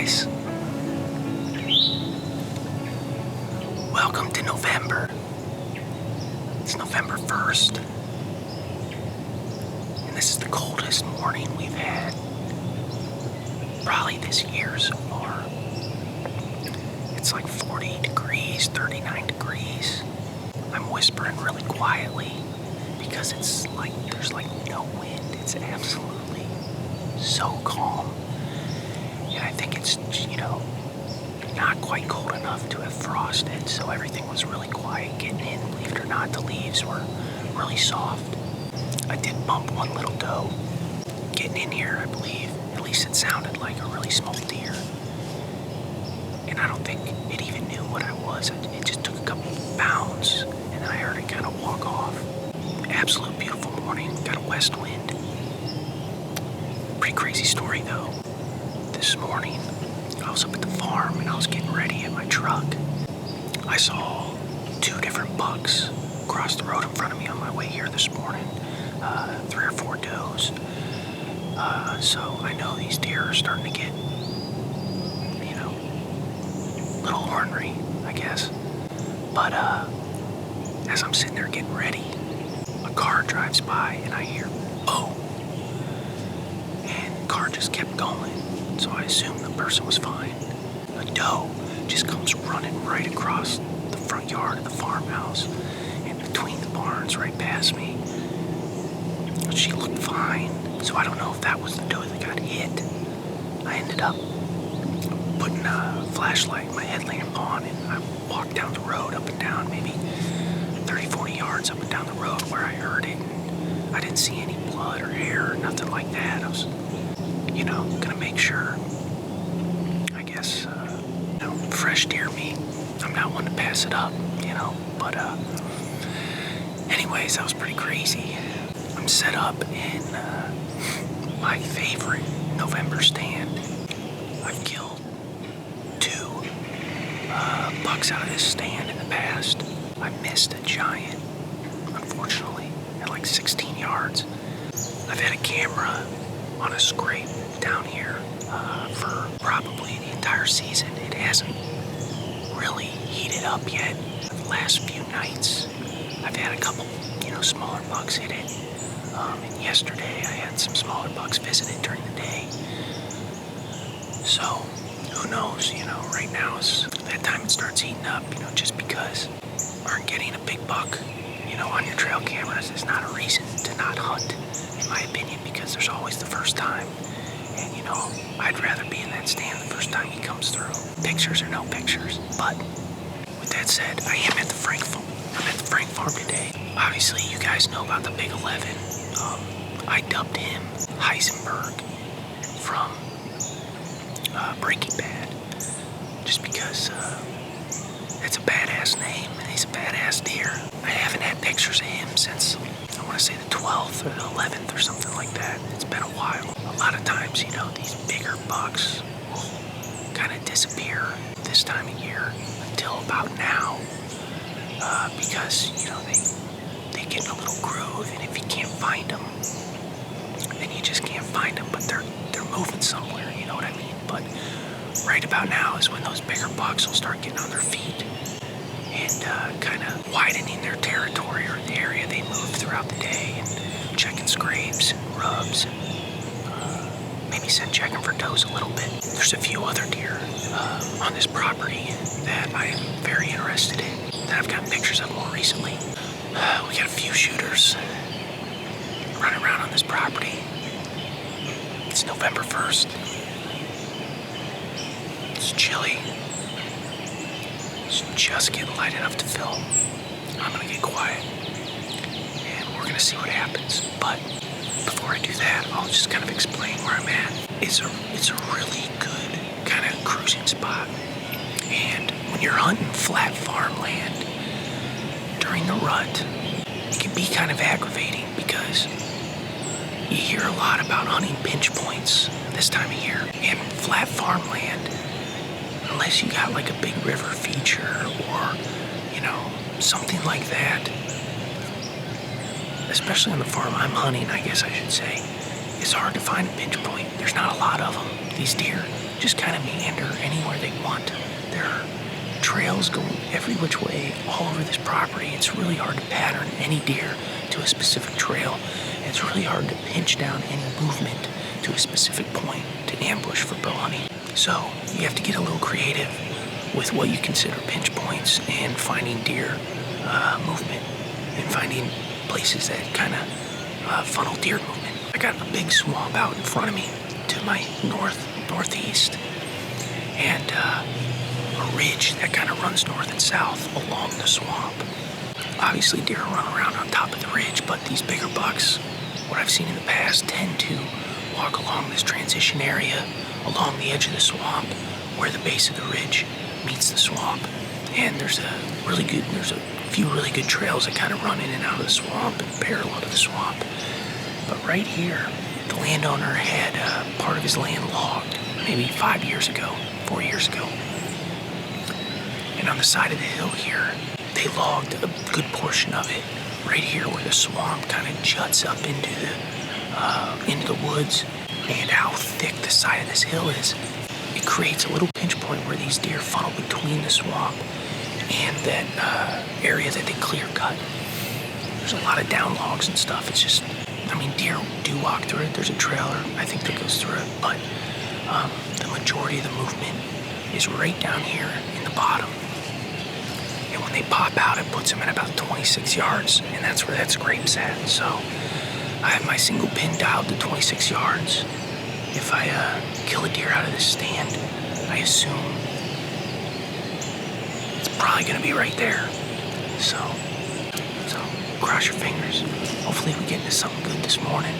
guys. Welcome to November. It's November 1st. And this is the coldest morning we've had probably this year so far. It's like 40 degrees, 39 degrees. I'm whispering really quietly because it's like there's like no wind. It's absolutely so calm. And I think it's, not quite cold enough to have frosted, so everything was really quiet getting in. Believe it or not, the leaves were really soft. I did bump one little doe getting in here, I believe. At least it sounded like a really small deer. And I don't think it even knew what I was. It just took a couple bounds, and then I heard it kind of walk off. Absolute beautiful morning. Got a west wind. Pretty crazy story, though. This morning, I was up at the farm and I was getting ready at my truck. I saw two different bucks cross the road in front of me on my way here this morning. 3 or 4 does. So I know these deer are starting to get, a little ornery, I guess. But as I'm sitting there getting ready, a car drives by and I hear, oh! And the car just kept going. So I assumed the person was fine. A doe just comes running right across the front yard of the farmhouse and between the barns right past me. She looked fine, so I don't know if that was the doe that got hit. I ended up putting a flashlight, my headlamp on, and I walked down the road up and down, maybe 30, 40 yards up and down the road where I heard it. I didn't see any blood or hair or nothing like that. I was gonna make sure, I guess, fresh deer meat. I'm not one to pass it up, but anyways, that was pretty crazy. I'm set up in my favorite November stand. I've killed 2 bucks out of this stand in the past. I missed a giant, unfortunately, at like 16 yards. I've had a camera on a scrape down here for probably the entire season. It hasn't really heated up yet. The last few nights, I've had a couple, smaller bucks hit it. And yesterday, I had some smaller bucks visit it during the day. So, who knows? Right now is that time it starts heating up. Just because aren't getting a big buck, on your trail cameras is not a reason to not hunt, in my opinion, because there's always the first time. And, I'd rather be in that stand the first time he comes through. Pictures or no pictures. But, with that said, I am at the Frank farm. I'm at the Frank farm today. Obviously, you guys know about the Big 11. I dubbed him Heisenberg from Breaking Bad. Just because it's a badass name and he's a badass deer. I haven't had pictures of him since, I want to say the 12th or the 11th or something like that. It's been a while. A lot of times, these bigger bucks will kind of disappear this time of year until about now. Because, they get in a little groove, and if you can't find them, then you just can't find them, but they're moving somewhere, you know what I mean? But right about now is when those bigger bucks will start getting on their feet and kind of widening their territory or the area they move throughout the day and checking scrapes and rubs and maybe checking for does a little bit. There's a few other deer on this property that I am very interested in that I've gotten pictures of more recently. We got a few shooters running around on this property. It's November 1st. It's chilly. It's just getting light enough to film. I'm gonna get quiet and we're gonna see what happens. But before I do that, I'll just kind of explain where I'm at. It's a really good kind of cruising spot. And when you're hunting flat farmland during the rut, it can be kind of aggravating because you hear a lot about hunting pinch points this time of year. And flat farmland, unless you got like a big river feature or, something like that, especially on the farm I'm hunting, I guess I should say, it's hard to find a pinch point. There's not a lot of them. These deer just kind of meander anywhere they want. There are trails going every which way all over this property. It's really hard to pattern any deer to a specific trail. It's really hard to pinch down any movement to a specific point to ambush for bow hunting. So you have to get a little creative with what you consider pinch points and finding deer movement and finding places that kind of funnel deer movement. I got a big swamp out in front of me to my northeast, and a ridge that kind of runs north and south along the swamp. Obviously deer run around on top of the ridge, but these bigger bucks, what I've seen in the past, tend to walk along this transition area along the edge of the swamp where the base of the ridge meets the swamp. And there's a few really good trails that kind of run in and out of the swamp and parallel to the swamp. But right here, the landowner had part of his land logged maybe 4 years ago. And on the side of the hill here, they logged a good portion of it right here where the swamp kind of juts up into the woods. And how thick the side of this hill is, it creates a little pinch point where these deer funnel between the swamp and that area that they clear cut. There's a lot of down logs and stuff. It's just, deer do walk through it. There's a trailer, I think, that goes through it, but the majority of the movement is right down here in the bottom. And when they pop out, it puts them at about 26 yards, and that's where that scrape's at. So I have my single pin dialed to 26 yards. If I kill a deer out of this stand, I assume it's probably going to be right there. So cross your fingers. Hopefully we get into something good this morning.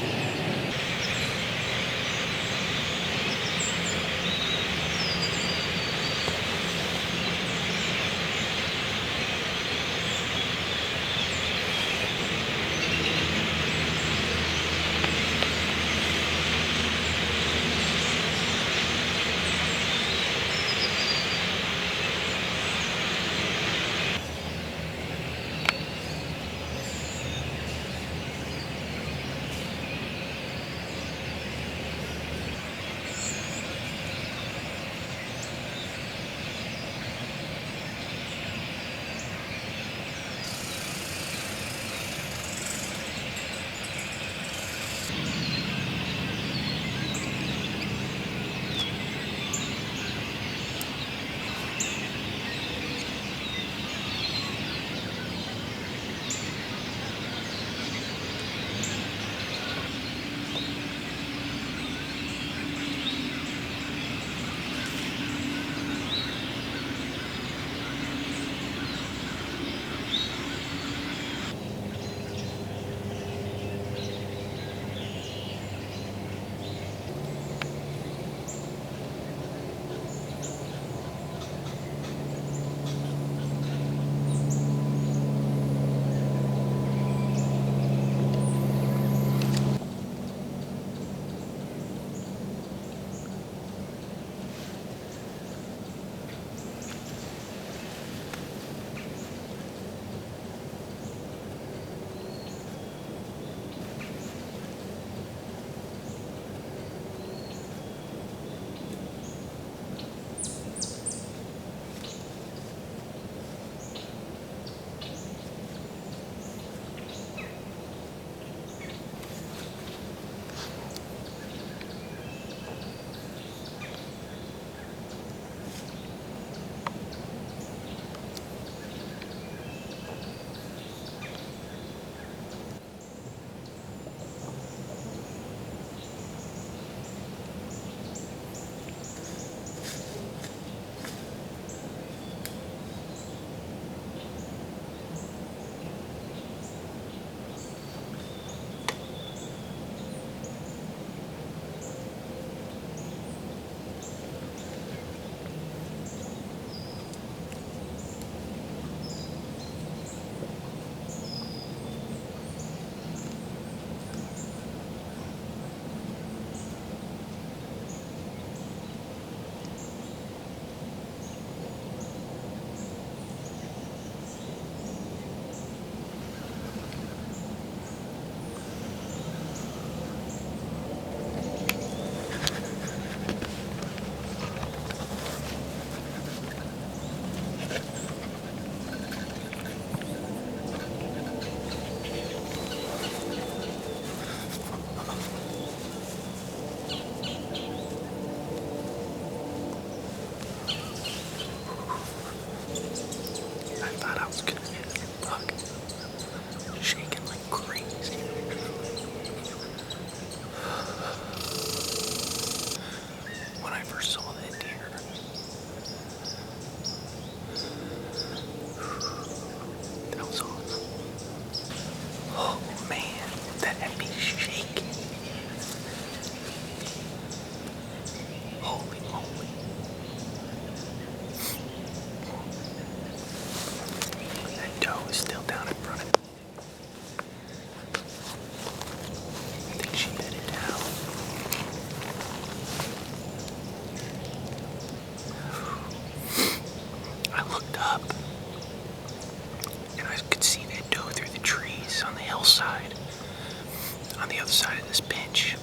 other side of this pinch,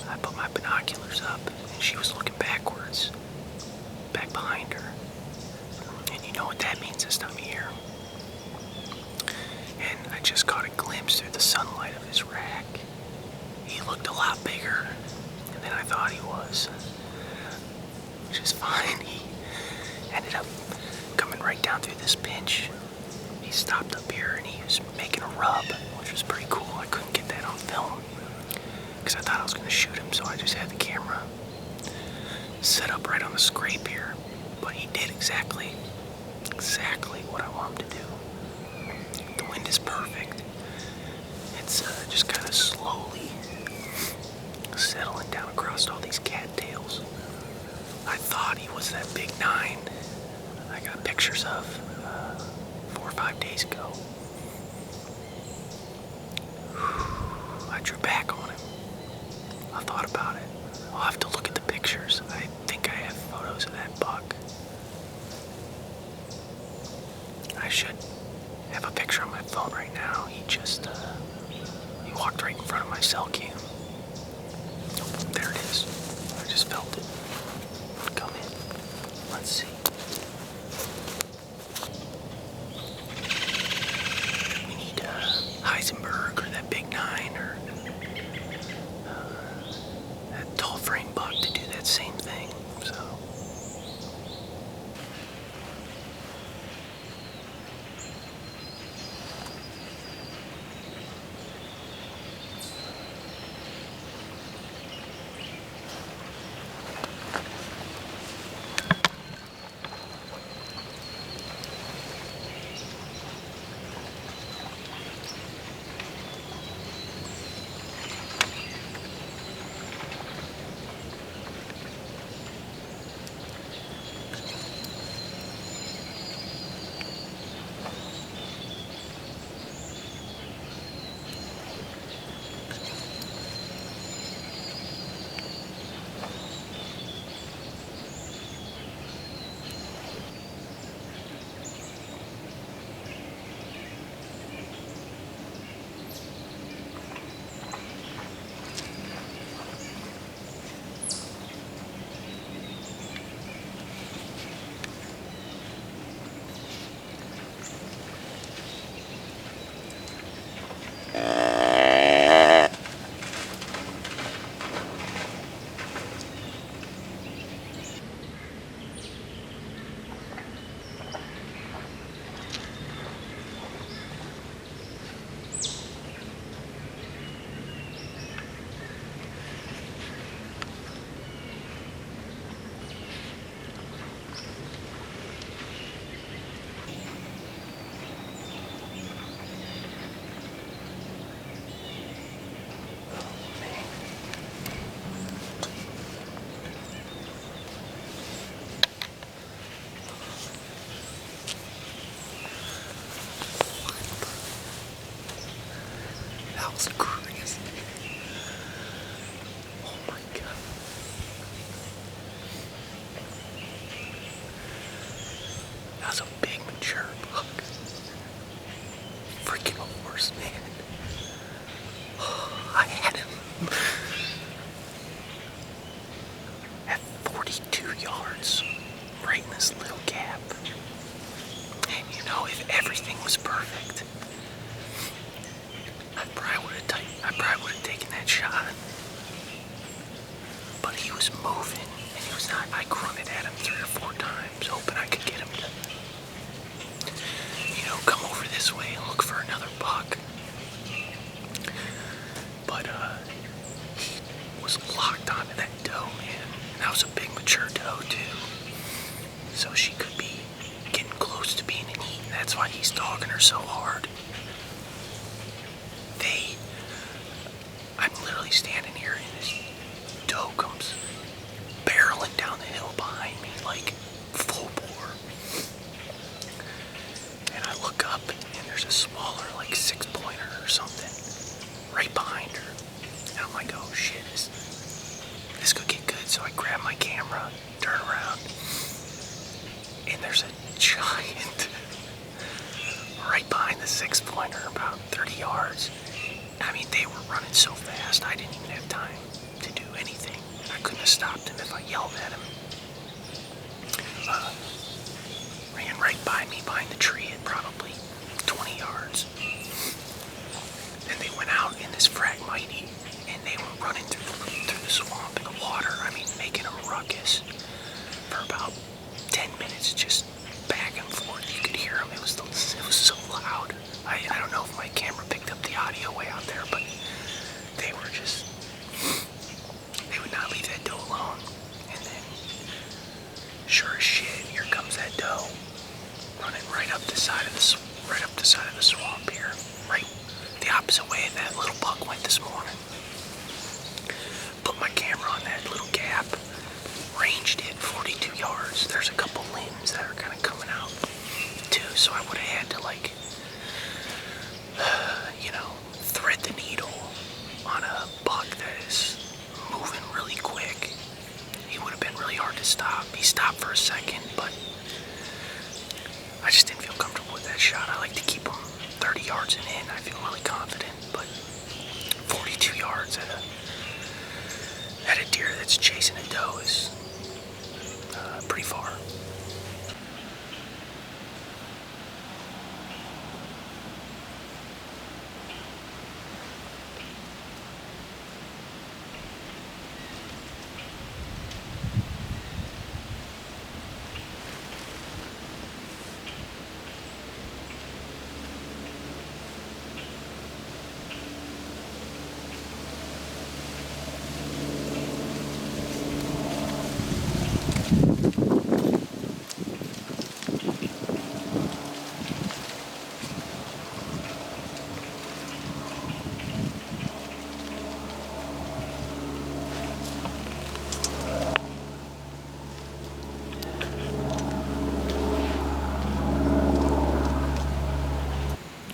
I put my binoculars up, and she was looking backwards, back behind her. And you know what that means this time of year. And I just caught a glimpse through the sunlight of his rack. He looked a lot bigger than I thought he was, which is fine. He ended up coming right down through this pinch. He stopped up here and he was making a rub, which was pretty cool. I couldn't get that on film because I thought I was going to shoot him, so I just had the camera set up right on the scrape here. But he did exactly what I want him to do. The wind is perfect. It's just kind of slowly settling down across all these cattails. I thought he was that big 9 I got pictures of 4 or 5 days ago. I drew back on him. I thought about it. I'll have to look at the pictures. I think I have photos of that buck. I should have a picture on my phone right now. He he walked right in front of my cell cam. There it is. I just felt it. Come in. Let's see. We need Heisenberg or that big 9 or that tall frame buck to do that same thing. So. That was crazy. Oh my god. That was a big mature buck. Freaking horse, man. I had him at 42 yards, right in this little gap. And you know, if everything was perfect, I probably would have taken that shot. But he was moving, and he was not. I grunted at him 3 or 4 times, hoping I could get him to, come over this way and look for another buck. But he was locked onto that doe, man. And that was a big mature doe too. So she could be getting close to being an eat, and that's why he's dogging her so hard. I'm literally standing here and this doe comes barreling down the hill behind me, like full bore. And I look up and there's a smaller, like 6-pointer or something right behind her. And I'm like, oh shit, this could get good. So I grab my camera, turn around, and there's a giant right behind the 6-pointer, about 30 yards. I mean, they were running so fast, steps away that little buck went this morning. Put my camera on that little gap, ranged it 42 yards. There's a couple limbs that are kind of coming out too, so I would have had to like, thread the needle on a buck that is moving really quick. He would have been really hard to stop. He stopped for a second, but I just didn't feel comfortable with that shot. I like to keep him 30 yards and in. I feel really confident, but 42 yards at a deer that's chasing a doe is pretty far.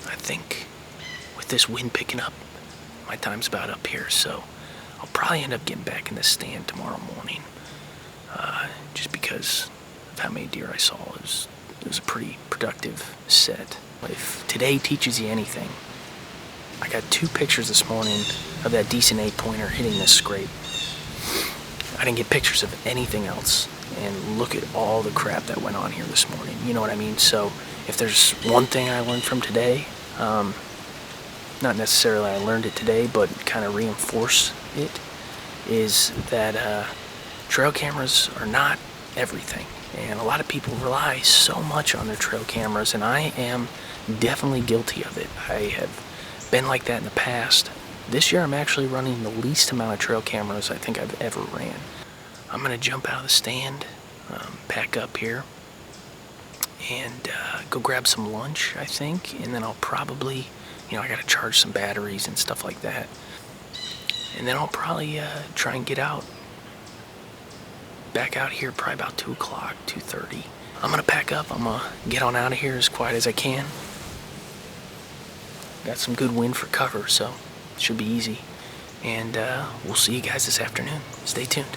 I think with this wind picking up, my time's about up here, so I'll probably end up getting back in the stand tomorrow morning, just because of how many deer I saw. It was a pretty productive set. If today teaches you anything, I got 2 pictures this morning of that decent 8-pointer hitting this scrape. I didn't get pictures of anything else, and look at all the crap that went on here this morning. You know what I mean? So if there's one thing I learned from today, not necessarily I learned it today, but kind of reinforce it, is that trail cameras are not everything. And a lot of people rely so much on their trail cameras, and I am definitely guilty of it. I have been like that in the past. This year I'm actually running the least amount of trail cameras I think I've ever ran. I'm going to jump out of the stand, pack up here, and go grab some lunch, I think, and then I'll probably, I gotta charge some batteries and stuff like that, and then I'll probably try and get back out here probably about 2 o'clock, 2:30. I'm gonna pack up. I'm gonna get on out of here as quiet as I can. Got some good wind for cover, so it should be easy, and we'll see you guys this afternoon. Stay tuned.